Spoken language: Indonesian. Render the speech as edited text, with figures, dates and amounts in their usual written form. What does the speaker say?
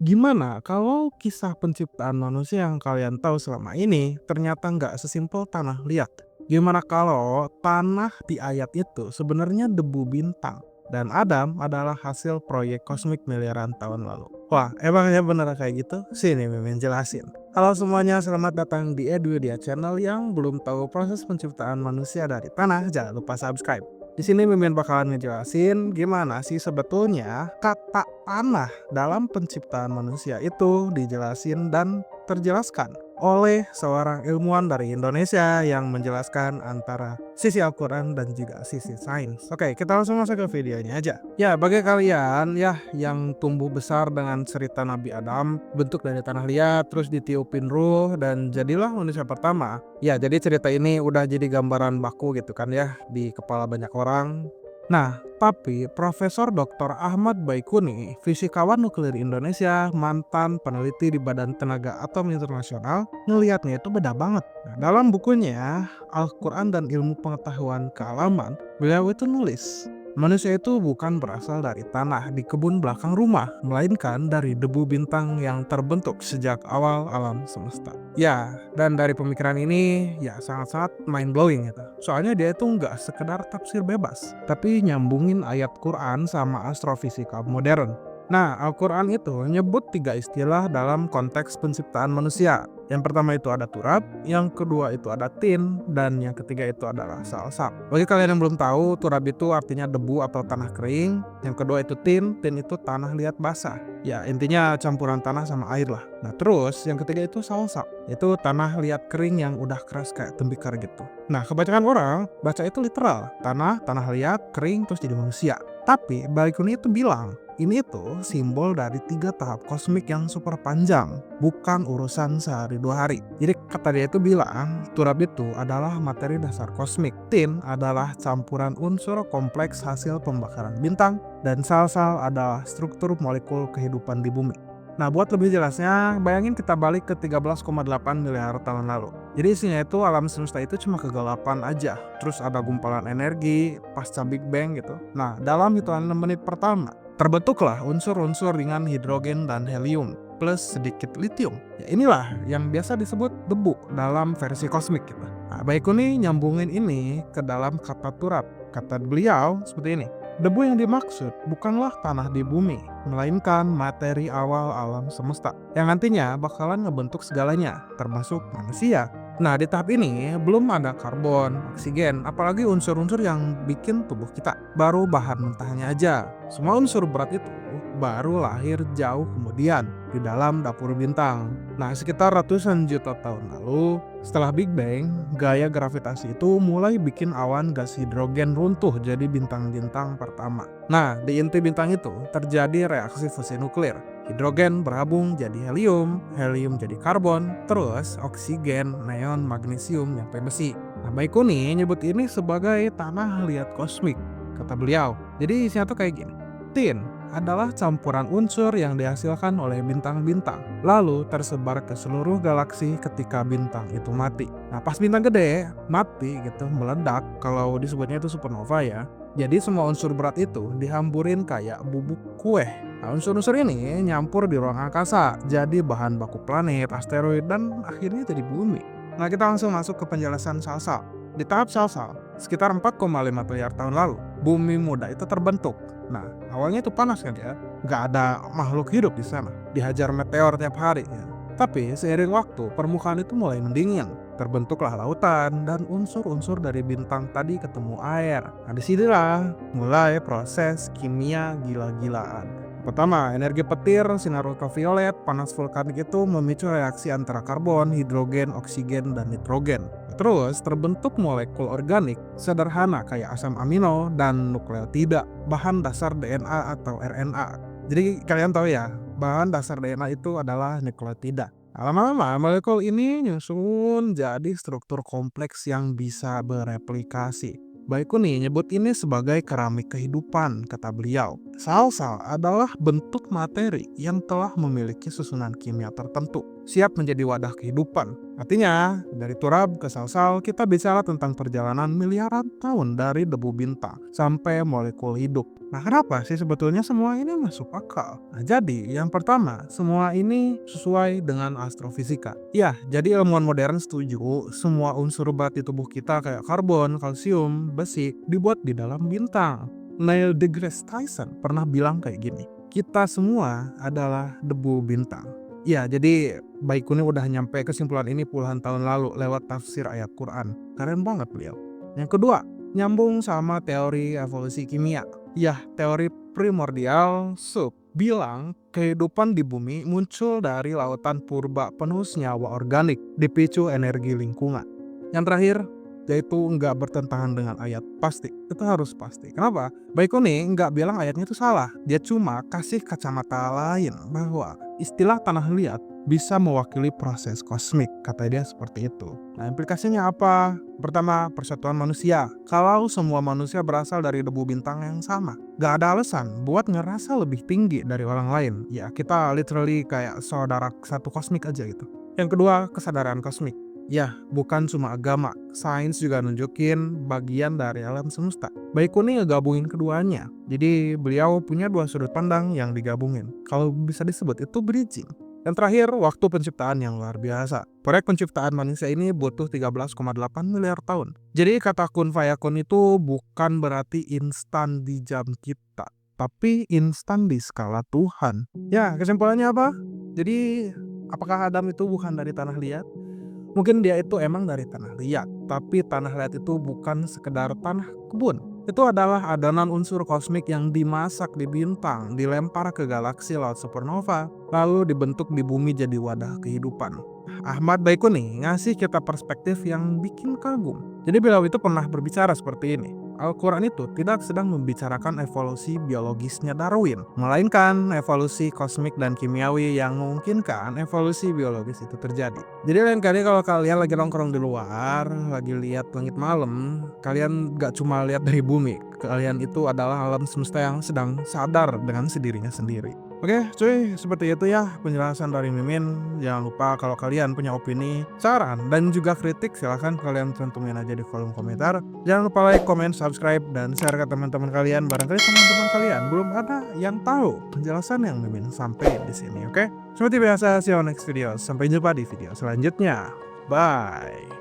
Gimana kalau kisah penciptaan manusia yang kalian tahu selama ini ternyata nggak sesimpel tanah liat? Gimana kalau tanah di ayat itu sebenarnya debu bintang dan Adam adalah hasil proyek kosmik miliaran tahun lalu? Wah, emangnya bener kayak gitu? Sini Mimin jelasin. Halo semuanya, selamat datang di Edudia Channel. Yang belum tahu proses penciptaan manusia dari tanah, jangan lupa subscribe. Di sini Mimin bakalan ngejelasin gimana sih sebetulnya kata tanah dalam penciptaan manusia itu dijelasin dan terjelaskan oleh seorang ilmuwan dari Indonesia yang menjelaskan antara sisi Al-Quran dan juga sisi sains. Oke, kita langsung masuk ke videonya aja. Ya, bagi kalian ya yang tumbuh besar dengan cerita Nabi Adam, bentuk dari tanah liat, terus ditiupin ruh dan jadilah manusia pertama. Ya, jadi cerita ini udah jadi gambaran baku gitu kan ya di kepala banyak orang. Nah, tapi Profesor Dr. Ahmad Baikuni, fisikawan nuklir Indonesia, mantan peneliti di Badan Tenaga Atom Internasional, ngelihatnya itu beda banget. Nah, dalam bukunya Al-Quran dan Ilmu Pengetahuan Kealaman, beliau itu nulis, manusia itu bukan berasal dari tanah di kebun belakang rumah, melainkan dari debu bintang yang terbentuk sejak awal alam semesta. Ya, dan dari pemikiran ini ya sangat-sangat mind blowing gitu. Soalnya dia itu nggak sekedar tafsir bebas, tapi nyambungin ayat Quran sama astrofisika modern. Nah, Al-Quran itu nyebut 3 istilah dalam konteks penciptaan manusia. Yang pertama itu ada turab, yang kedua itu ada tin, dan yang ketiga itu adalah salsab. Bagi kalian yang belum tahu, turab itu artinya debu atau tanah kering. Yang kedua itu tin itu tanah liat basah. Ya, intinya campuran tanah sama air lah. Nah, terus yang ketiga itu salsab, itu tanah liat kering yang udah keras kayak tembikar gitu. Nah, kebanyakan orang baca itu literal, tanah liat, kering, terus jadi manusia. Tapi Baikuni itu bilang, ini tuh simbol dari 3 tahap kosmik yang super panjang, bukan urusan sehari 2 hari. Jadi kata dia itu bilang, turab itu adalah materi dasar kosmik, tin adalah campuran unsur kompleks hasil pembakaran bintang, dan sal-sal adalah struktur molekul kehidupan di bumi. Nah, buat lebih jelasnya, bayangin kita balik ke 13,8 miliar tahun lalu. Jadi isinya itu alam semesta itu cuma kegelapan aja. Terus ada gumpalan energi pasca Big Bang gitu. Nah, dalam hitungan 6 menit pertama, terbentuklah unsur-unsur ringan hidrogen dan helium plus sedikit litium. Ya, inilah yang biasa disebut debu dalam versi kosmik gitu. Nah, Baikuni nyambungin ini ke dalam kata turab. Kata beliau seperti ini. Debu yang dimaksud bukanlah tanah di bumi, melainkan materi awal alam semesta, yang nantinya bakalan ngebentuk segalanya, termasuk manusia. Nah, di tahap ini belum ada karbon, oksigen, apalagi unsur-unsur yang bikin tubuh kita. Baru bahan mentahnya aja. Semua unsur berat itu baru lahir jauh kemudian di dalam dapur bintang. Nah, sekitar ratusan juta tahun lalu, setelah Big Bang, gaya gravitasi itu mulai bikin awan gas hidrogen runtuh jadi bintang-bintang pertama. Nah, di inti bintang itu terjadi reaksi fusi nuklir. Hidrogen berabung jadi helium, helium jadi karbon, terus oksigen, neon, magnesium nyampe besi. Nah, Baikuni nyebut ini sebagai tanah liat kosmik, kata beliau. Jadi isinya tuh kayak gini. Tin adalah campuran unsur yang dihasilkan oleh bintang-bintang, lalu tersebar ke seluruh galaksi ketika bintang itu mati. Nah, pas bintang gede mati gitu, meledak, kalau disebutnya itu supernova ya. Jadi semua unsur berat itu dihamburin kayak bubuk kue. Nah, unsur-unsur ini nyampur di ruang angkasa, jadi bahan baku planet, asteroid, dan akhirnya jadi bumi. Nah, kita langsung masuk ke penjelasan salsal. Di tahap salsal, sekitar 4,5 miliar tahun lalu, bumi muda itu terbentuk. Nah, awalnya itu panas kan ya, nggak ada makhluk hidup di sana, dihajar meteor tiap hari ya. Tapi seiring waktu, permukaan itu mulai mendingin, terbentuklah lautan dan unsur-unsur dari bintang tadi ketemu air. Nah, disinilah mulai proses kimia gila-gilaan. Pertama, energi petir, sinar ultraviolet, panas vulkanik itu memicu reaksi antara karbon, hidrogen, oksigen, dan nitrogen. Terus terbentuk molekul organik sederhana kayak asam amino dan nukleotida, bahan dasar DNA atau RNA. Jadi kalian tahu ya, bahan dasar DNA itu adalah nukleotida. Lama-lama molekul ini nyusun jadi struktur kompleks yang bisa bereplikasi. Baikuni nyebut ini sebagai keramik kehidupan, kata beliau. Sal-sal adalah bentuk materi yang telah memiliki susunan kimia tertentu, siap menjadi wadah kehidupan. Artinya, dari turab ke sal-sal kita bicara tentang perjalanan miliaran tahun dari debu bintang sampai molekul hidup. Nah, kenapa sih sebetulnya semua ini masuk akal? Nah, jadi yang pertama, semua ini sesuai dengan astrofisika. Ya, jadi ilmuwan modern setuju semua unsur barat di tubuh kita kayak karbon, kalsium, besi dibuat di dalam bintang. Neil deGrasse Tyson pernah bilang kayak gini, kita semua adalah debu bintang. Ya, jadi Baikuni udah nyampe kesimpulan ini puluhan tahun lalu lewat tafsir ayat Quran. Keren banget beliau. Yang kedua, nyambung sama teori evolusi kimia. Ya, teori primordial sup bilang kehidupan di bumi muncul dari lautan purba penuh senyawa organik dipicu energi lingkungan. Yang terakhir, yaitu nggak bertentangan dengan ayat. Pasti, itu harus pasti. Kenapa? Baikuni nggak bilang ayatnya itu salah. Dia cuma kasih kacamata lain bahwa istilah tanah liat bisa mewakili proses kosmik, kata dia seperti itu. Nah, implikasinya apa? Pertama, persatuan manusia. Kalau semua manusia berasal dari debu bintang yang sama, gak ada alasan buat ngerasa lebih tinggi dari orang lain. Ya, kita literally kayak saudara satu kosmik aja gitu. Yang kedua, kesadaran kosmik. Ya, bukan cuma agama, sains juga nunjukin bagian dari alam semesta. Baikuni ngegabungin keduanya, jadi beliau punya dua sudut pandang yang digabungin. Kalau bisa disebut itu bridging. Dan terakhir, waktu penciptaan yang luar biasa. Proyek penciptaan manusia ini butuh 13,8 miliar tahun. Jadi kata kun fayakun itu bukan berarti instan di jam kita, tapi instan di skala Tuhan. Ya, kesimpulannya apa? Jadi, apakah Adam itu bukan dari tanah liat? Mungkin dia itu emang dari tanah liat, tapi tanah liat itu bukan sekedar tanah kebun. Itu adalah adonan unsur kosmik yang dimasak di bintang, dilempar ke galaksi laut supernova, lalu dibentuk di bumi jadi wadah kehidupan. Ahmad Baikuni ngasih kita perspektif yang bikin kagum. Jadi beliau itu pernah berbicara seperti ini. Al-Quran itu tidak sedang membicarakan evolusi biologisnya Darwin, melainkan evolusi kosmik dan kimiawi yang memungkinkan evolusi biologis itu terjadi. Jadi lain kali kalau kalian lagi nongkrong di luar, lagi lihat langit malam, kalian gak cuma lihat dari bumi, kalian itu adalah alam semesta yang sedang sadar dengan sendirinya sendiri. Oke cuy, seperti itu ya penjelasan dari Mimin. Jangan lupa kalau kalian punya opini, saran, dan juga kritik silahkan kalian cantumin aja di kolom komentar. Jangan lupa like, comment, subscribe, dan share ke teman-teman kalian. Barangkali teman-teman kalian belum ada yang tahu penjelasan yang Mimin sampaikan di sini, oke? Seperti biasa, see you on next video. Sampai jumpa di video selanjutnya. Bye.